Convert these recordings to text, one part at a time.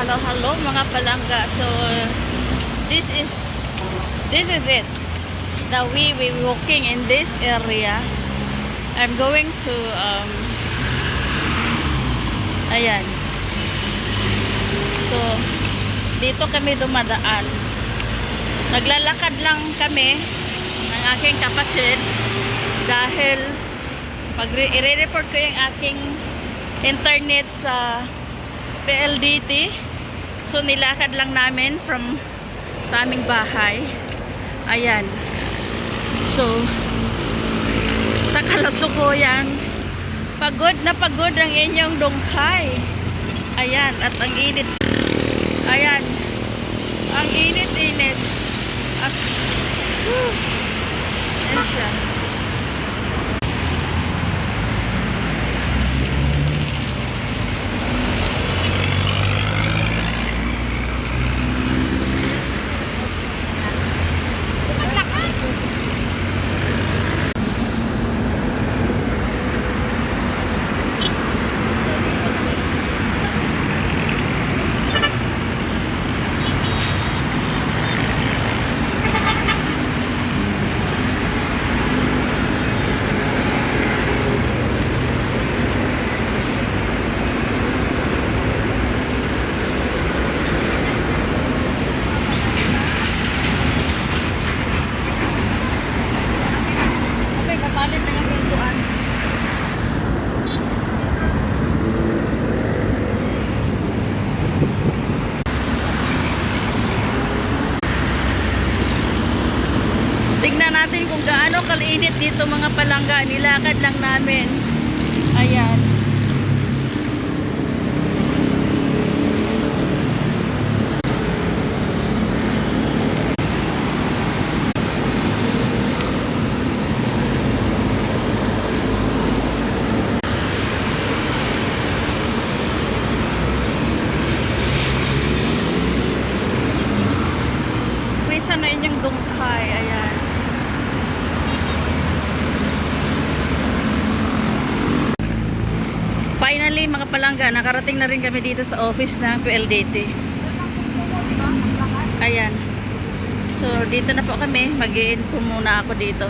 hello mga palangga. So this is it. The we walking in this area. I'm going to ayan. So dito kami dumadaan. Naglalakad lang kami ng aking kapatid dahil i-report ko yung aking internet sa PLDT. So nilakad lang namin from sa aming bahay. Ayan. So sa kalusukuyan, pagod na pagod ang inyong dungkay. Ayan, at ang init. Ayan. Ang init-init. At ayan siya. Tignan natin kung gaano kalinit dito mga palangga. Nilakad lang namin. Ayan. Pwesa na inyong dungkay. Ayan. Finally mga palangga, nakarating na rin kami dito sa office ng PLDT. Ayan. So dito na po kami, mag-i-info muna ako dito.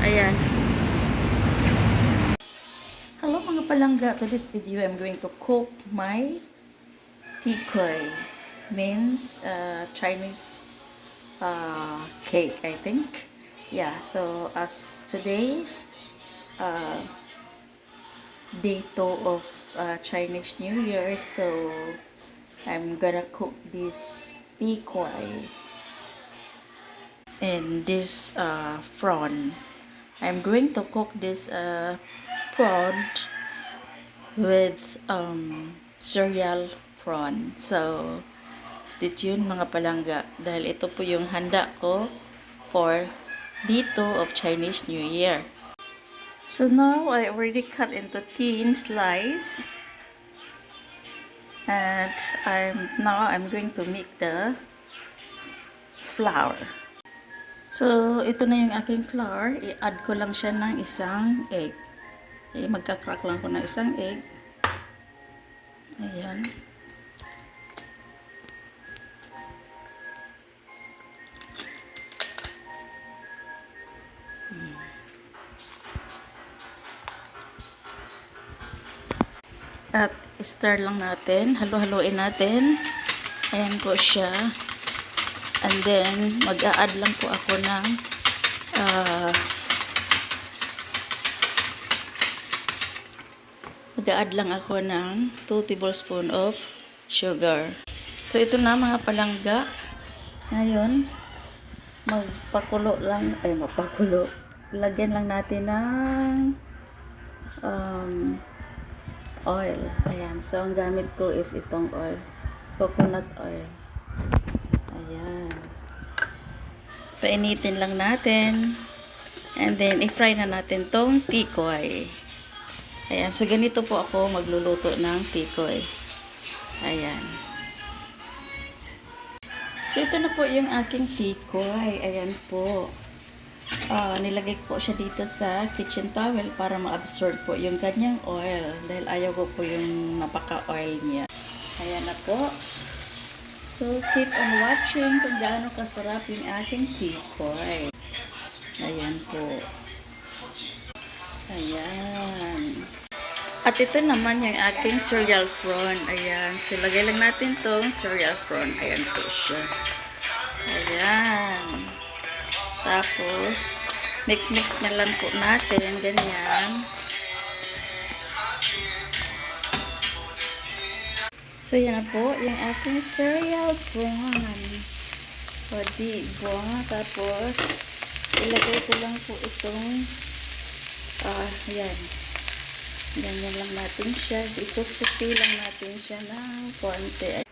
Ayan. Hello mga palangga, to this video I'm going to cook my tikoy. Means Chinese cake, I think. Yeah, so as today's day 2 of Chinese New Year, so I'm gonna cook this tikoy and this prawn. I'm going to cook this prawn with cereal prawn. So stay tuned mga palangga dahil ito po yung handa ko for day 2 of Chinese New Year. So now I already cut into thin slice, and I'm going to make the flour. So ito na yung aking flour. I-add ko lang siya ng isang egg. Magka-crack lang ko ng isang egg. Ayan. At stir lang natin, halo-haloin natin. Ayan po siya. And then mag-a-add lang po ako ng mag-a-add lang ako ng 2 tablespoon of sugar. So ito na mga palangga. Ngayon magpakulo lang, mapakulo. Lagyan lang natin ng oil. Ayan. So, ang gamit ko is itong oil. Coconut oil. Ayan. Painitin lang natin. And then, i-fry na natin tong tikoy. Ayan. So, ganito po ako magluluto ng tikoy. Ayan. So, ito na po yung aking tikoy. Ayan po. Nilagay ko siya dito sa kitchen towel para ma-absorb po yung kanyang oil dahil ayaw ko po yung napaka-oil niya. Ayan na po. So, keep on watching kung gaano kasarap yung aking tikoy. Ayan po. Ayan. At ito naman yung aking cereal prawn. Ayan. So, lagay lang natin tong cereal prawn. Ayan po siya. Ayan. Tapos, mix-mix na lang po natin. Ganyan. So, yan na po yung aking cereal prawn. O, diba? Tapos, ilagay ko lang po itong ayan. Ganyan lang natin siya. Isusupi lang natin siya ng konti.